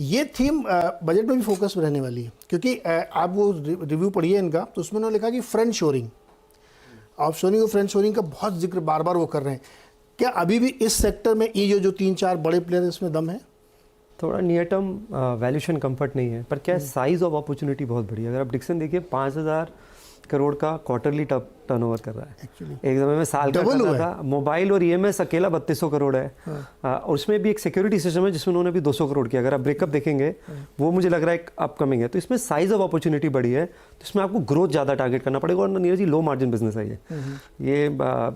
ये theme budget में भी फोकस रहने वाली है, क्योंकि आप वो रिव्यू पढ़िए इनका, तो उसमें उन्होंने लिखा कि फ्रेंड शोरिंग, ऑफ शोरिंग और फ्रेंड शोरिंग का बहुत जिक्र बार बार वो कर रहे हैं। क्या अभी भी इस सेक्टर में ये जो 3-4 बड़े प्लेयर इसमें दम है? थोड़ा नियर टर्म वैल्यूएशन कंफर्ट नहीं है, पर क्या साइज ऑफ अपॉर्चुनिटी बहुत बड़ी है। अगर आप डिक्सन देखिए 5,000 करोड़ का क्वार्टरली टर्नओवर कर रहा है Actually, एक समय में साल का कर रहा था। मोबाइल और ईएमएस अकेला 3200 करोड़ है। और उसमें भी एक सिक्योरिटी सिस्टम है जिसमें उन्होंने भी 200 करोड़ किया। अगर आप ब्रेकअप देखेंगे वो मुझे लग रहा है एक अपकमिंग है। तो इसमें साइज ऑफ अपॉर्चुनिटी बड़ी है, तो इसमें आपको ग्रोथ ज़्यादा टारगेट करना पड़ेगा। और Neeraj ji low margin business है ये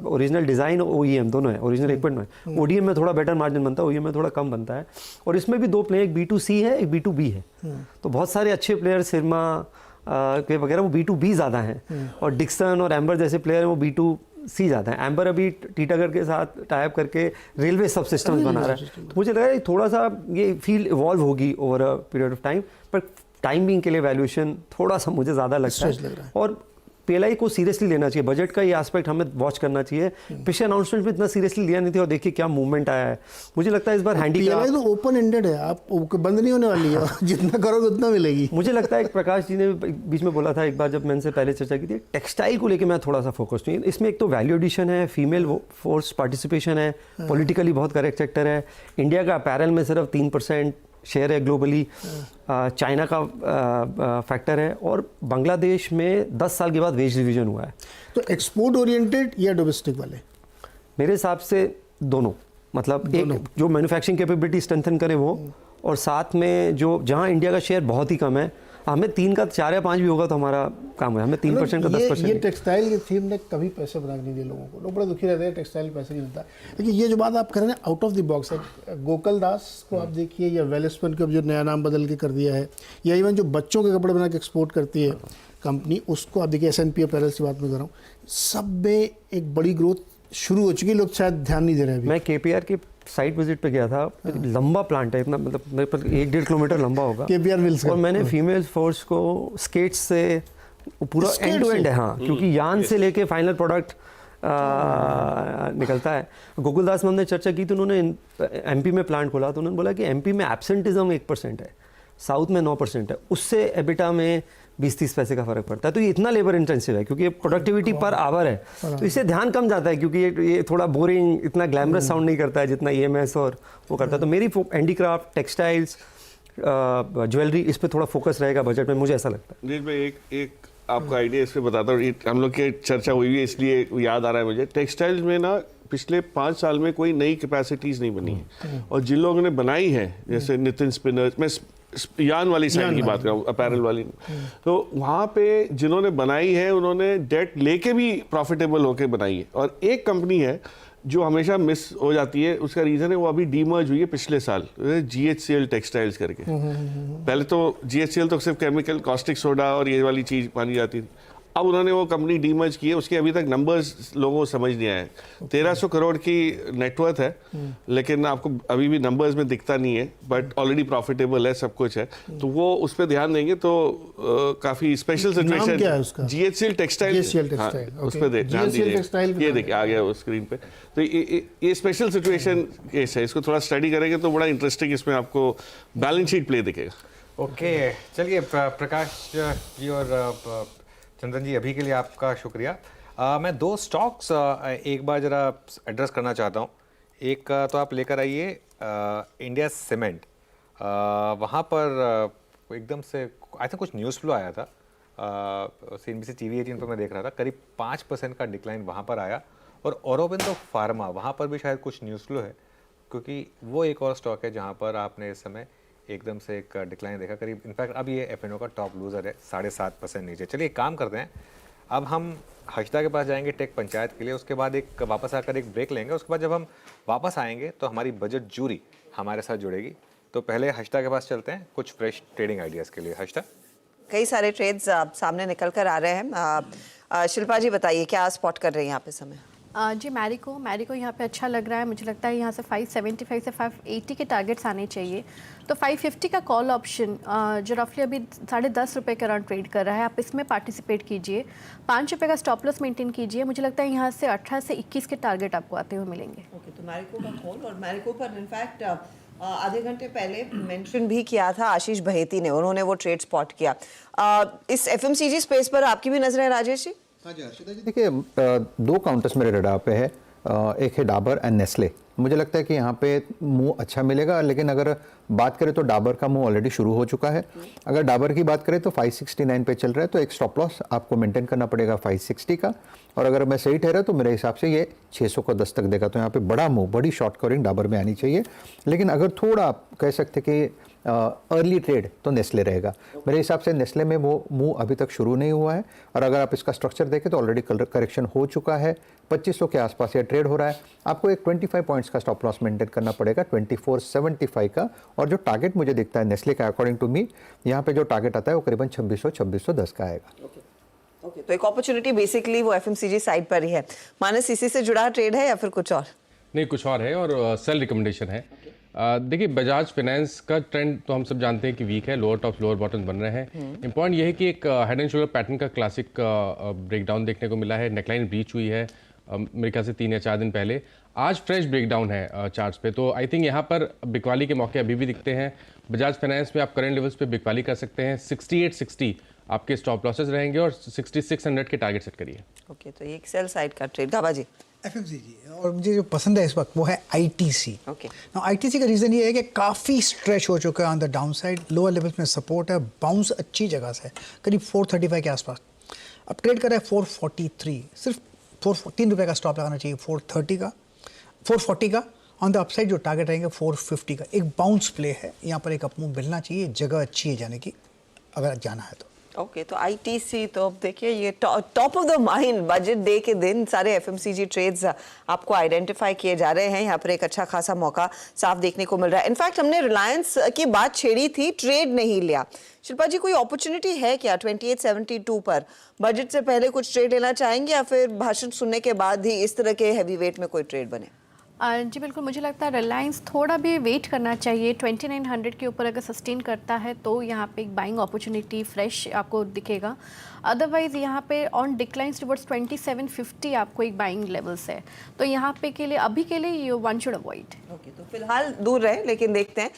ओरिजिनल डिज़ाइन OEM दोनों है, ओरिजिनल इक्विपमेंट में। ODM में थोड़ा बेटर मार्जिन बनता है, OEM में थोड़ा कम बनता है। और इसमें भी 2 प्लेयर, एक B2C है, एक B2B है। तो बहुत सारे अच्छे प्लेयर सिरमा के वगैरह वो B2B ज़्यादा हैं, और डिक्सन और एम्बर जैसे प्लेयर हैं वो B2C ज़्यादा हैं। एम्बर अभी टीटागढ़ के साथ टाइप करके रेलवे सब सिस्टम्स बना रहा है। तो मुझे लग रहा है थोड़ा सा ये फील्ड इवॉल्व होगी over a period of time, पर टाइमिंग के लिए वैल्यूएशन थोड़ा सा मुझे ज़्यादा लगता है। और PLI को सीरियसली लेना चाहिए, बजट का ये एस्पेक्ट हमें वॉच करना चाहिए। पिछले अनाउंसमेंट में इतना सीरियसली लिया नहीं था, और देखिए क्या मूवमेंट आया है। मुझे लगता है इस बार PLI तो ओपन एंडेड है, आप बंद नहीं होने वाली है। जितना करोगे उतना मिलेगी। मुझे लगता है प्रकाश जी ने बीच में बोला था एक बार जब मैंने से पहले चर्चा की थी, टेक्सटाइल को लेकर मैं थोड़ा सा फोकस नहीं। इसमें एक तो वैल्यू एडिशन है, फीमेल फोर्स पार्टिसिपेशन है, पॉलिटिकली बहुत करेक्ट सेक्टर है। इंडिया का अपैरल में सिर्फ 3% शेयर है ग्लोबली, चाइना का फैक्टर है, और बांग्लादेश में 10 साल के बाद वेज रिवीजन हुआ है। तो एक्सपोर्ट ओरिएंटेड या डोमेस्टिक वाले? मेरे हिसाब से दोनों, मतलब एक जो मैन्युफैक्चरिंग कैपेबिलिटी स्ट्रेंथन करे वो, और साथ में जो जहां इंडिया का शेयर बहुत ही कम है, हमें 3 का 4 या 5 भी होगा तो हमारा काम है। हमें 3% का 10%। ये टेक्सटाइल की थीम ने कभी पैसे बना नहीं दिए लोगों को, लोग बड़ा दुखी रहते हैं टेक्सटाइल पैसे नहीं मिलता। लेकिन ये जो बात आप कर रहे हैं आउट ऑफ द बॉक्स है, गोकुल दास को आप देखिए, या वेलस्पन को जो नया नाम बदल के कर दिया है, या इवन जो बच्चों के कपड़े बना के एक्सपोर्ट करती है कंपनी, उसको आप देखिए, S&P अपैरल्स की बात मैं कर रहा हूँ, सब में एक बड़ी ग्रोथ शुरू हो चुकी है। लोग शायद ध्यान नहीं दे रहे हैं। मैं KPR की साइट विजिट पे गया था। लंबा प्लांट है, इतना मतलब 1-1.5 किलोमीटर लंबा होगा KPR मिल्स, और मैंने फीमेल फोर्स को स्केट्स से पूरा एंड टू एंड है। हाँ, क्योंकि यान से लेके फाइनल प्रोडक्ट निकलता है। गोकुलदास में हमने चर्चा की तो उन्होंने MP में प्लांट खोला, तो उन्होंने बोला कि MP में एब्सेंटिज्म 1% है, साउथ में 9% है, उससे एबिटा में 20-30 पैसे का फर्क पड़ता है। तो ये इतना लेबर इंटेंसिव है, क्योंकि ये प्रोडक्टिविटी पर आवर है, तो इससे ध्यान कम जाता है, क्योंकि ये थोड़ा बोरिंग, इतना ग्लैमरस साउंड नहीं करता है जितना EMS और वो करता है। तो मेरी हैंडीक्राफ्ट, टेक्सटाइल्स, ज्वेलरी, इस पर थोड़ा फोकस रहेगा बजट में, मुझे ऐसा लगता है। मैं एक आपको आइडिया इस पर बताता हूँ। हम लोग की चर्चा हुई है इसलिए याद आ रहा है मुझे। टेक्सटाइल्स में ना पिछले 5 साल में कोई नई कैपेसिटीज नहीं बनी है, और जिन लोगों ने बनाई है, जैसे नितिन स्पिनर्स, मैं यान वाली साइड की बात कर रहा हूँ, अपैरल वाली, तो वहाँ पे जिन्होंने बनाई है उन्होंने डेट लेके भी प्रॉफिटेबल होके बनाई है। और एक कंपनी है जो हमेशा मिस हो जाती है, उसका रीज़न है वो अभी डीमर्ज हुई है पिछले साल, GHCL टेक्सटाइल्स करके। पहले तो GHCL तो सिर्फ केमिकल, कॉस्टिक सोडा और ये वाली चीज़ मानी जाती थी। अब उन्होंने वो कंपनी डीमर्ज की है, उसके अभी तक नंबर्स लोगों को समझ नहीं आए। 1300 करोड़ की नेटवर्थ है, लेकिन आपको अभी भी नंबर्स में दिखता नहीं है, बट ऑलरेडी प्रॉफिटेबल है, सब कुछ है। तो वो उस पर ध्यान देंगे तो काफ़ी स्पेशल सिचुएशन। GHCL टेक्सटाइल, उस पर ध्यान दीजिए। ये देखिए आ गया वो स्क्रीन पे। तो ये स्पेशल सिचुएशन केस है, इसको थोड़ा स्टडी करेंगे तो बड़ा इंटरेस्टिंग इसमें आपको बैलेंस शीट प्ले दिखेगा। ओके, चलिए प्रकाश जी और चंदन जी, अभी के लिए आपका शुक्रिया। मैं 2 स्टॉक्स एक बार ज़रा एड्रेस करना चाहता हूँ। एक तो आप लेकर आइए इंडिया सीमेंट। वहाँ पर एकदम से आई थिंक कुछ न्यूज़ फ्लो आया था, CNBC TV 18 पर मैं देख रहा था, करीब 5% का डिक्लाइन वहाँ पर आया। और औरोबिंदो फार्मा, वहाँ पर भी शायद कुछ न्यूज़ फ्लो है, क्योंकि वो एक और स्टॉक है जहाँ पर आपने इस समय एकदम से एक डिक्लाइन देखा करीब। इनफैक्ट अब ये F&O का टॉप लूज़र है, 7.5% नीचे। चलिए एक काम करते हैं, अब हम हर्षिता के पास जाएंगे टेक पंचायत के लिए, उसके बाद एक वापस आकर एक ब्रेक लेंगे। उसके बाद जब हम वापस आएंगे तो हमारी बजट जूरी हमारे साथ जुड़ेगी। तो पहले हर्षिता के पास चलते हैं कुछ फ्रेश ट्रेडिंग आइडियाज़ के लिए। हर्षिता, कई सारे ट्रेड्स सामने निकल कर आ रहे हैं। शिल्पा जी बताइए क्या स्पॉट कर रहे हैं यहाँ पे समय? जी मैरिको यहाँ पे अच्छा लग रहा है। मुझे लगता है यहाँ से 575 से 580 के टारगेट्स आने चाहिए। तो 550 का कॉल ऑप्शन जो रफली अभी 10.5 रुपये के अराउंड ट्रेड कर रहा है, आप इसमें पार्टिसिपेट कीजिए। 5 रुपये का स्टॉप लॉस मेंटेन कीजिए। मुझे लगता है यहाँ से 18 से 21 के टारगेट आपको आते हुए मिलेंगे। ओके, तो मैरिको का कॉल, और मैरिको पर इनफैक्ट आधे घंटे पहले मेंशन भी किया था आशीष बहेती ने, उन्होंने वो ट्रेड स्पॉट किया। इस एफएमसीजी स्पेस पर आपकी भी नजर है राजेश जी? हाँ जी हर्षिता जी, देखिए दो काउंटर्स मेरे रडार पे है। एक है डाबर एंड नेस्ले। मुझे लगता है कि यहाँ पे मूव अच्छा मिलेगा, लेकिन अगर बात करें तो डाबर का मूव ऑलरेडी शुरू हो चुका है। अगर डाबर की बात करें तो 569 पे चल रहा है, तो एक स्टॉप लॉस आपको मेंटेन करना पड़ेगा 560 का, और अगर मैं सही ठहरा तो मेरे हिसाब से ये 600 को दस्तक देगा। तो यहाँ पे बड़ा मूव, बड़ी शॉर्ट कवरिंग डाबर में आनी चाहिए। लेकिन अगर थोड़ा आप कह सकते कि अर्ली ट्रेड तो नेस्ले रहेगा। मेरे हिसाब से नेस्ले में वो मूव अभी तक शुरू नहीं हुआ है, और अगर आप इसका स्ट्रक्चर देखें तो ऑलरेडी करेक्शन हो चुका है। 2500 के आसपास ये ट्रेड हो रहा है। आपको एक 25 पॉइंट्स का स्टॉप लॉस मेंटेन करना पड़ेगा 2475 का, और जो टारगेट मुझे दिखता है नेस्ले का अकॉर्डिंग टू मी, यहाँ पे जो टारगेट आता है वो करीबन 2600-2610 का आएगा। ओके, तो एक अपॉर्चुनिटी बेसिकली वो एफएमसीजी साइड पर ही है। मानस इसी से जुड़ा ट्रेड है या फिर कुछ और? नहीं, कुछ और है, और सेल रिकमेंडेशन है। देखिए, बजाज फाइनेंस का ट्रेंड तो हम सब जानते हैं कि वीक है, लोअर टॉप लोअर बॉटम बन रहे हैं। इंपॉर्टेंट ये है कि एक हेड एंड शोल्डर पैटर्न का क्लासिक ब्रेकडाउन देखने को मिला है। नेकलाइन ब्रीच हुई है मेरे ख्याल से 3 या 4 दिन पहले। आज फ्रेश ब्रेकडाउन है चार्ट्स पे, तो आई थिंक यहाँ पर बिकवाली के मौके अभी भी दिखते हैं। बजाज फाइनेंस में आप करंट लेवल्स पे बिकवाली कर सकते हैं। 6860 आपके स्टॉप लॉसेस रहेंगे, और 6600 के टारगेट सेट करिए। ओके, तो ये एक सेल साइड का ट्रेड। गाबा जी? एफएमसीजी, और मुझे जो पसंद है इस वक्त वो है आईटीसी। ओके, आईटीसी का रीज़न ये है कि काफ़ी स्ट्रेच हो चुका है on the down side, lower levels में सपोर्ट है, बाउंस अच्छी जगह से है, करीब 435 के आसपास। अब ट्रेड कर रहा है 443, सिर्फ 403 रुपये का स्टॉप लगाना चाहिए 430 का, 440 का। ऑन द अपसाइड जो टारगेट रहेंगे 450 का। एक बाउंस प्ले है, यहाँ पर एक अपमूव मिलना चाहिए, जगह अच्छी है जाने की अगर जाना है तो। ओके, तो आईटीसी तो अब देखिए ये top of the mind budget day के दिन सारे एफएमसीजी ट्रेड्स आपको आइडेंटिफाई किए जा रहे हैं। यहाँ पर एक अच्छा खासा मौका साफ देखने को मिल रहा है। इनफैक्ट हमने रिलायंस की बात छेड़ी थी, ट्रेड नहीं लिया। शिल्पा जी, कोई अपॉर्चुनिटी है क्या 2872 पर? बजट से पहले कुछ ट्रेड लेना चाहेंगे या फिर भाषण सुनने के बाद ही इस तरह के हैवी वेट में कोई ट्रेड बने? जी बिल्कुल, मुझे लगता है रिलायंस थोड़ा भी वेट करना चाहिए। 2900 के ऊपर अगर सस्टेन करता है तो यहाँ पे एक बाइंग अपॉर्चुनिटी फ्रेश आपको दिखेगा। अदरवाइज यहाँ पे ऑन डिक्लाइंस टुवर्ड्स 2750 आपको एक बाइंग लेवल्स है, तो यहाँ पे के लिए अभी के लिए वन शुड अवॉइड। ओके, तो फिलहाल दूर रहे, लेकिन देखते हैं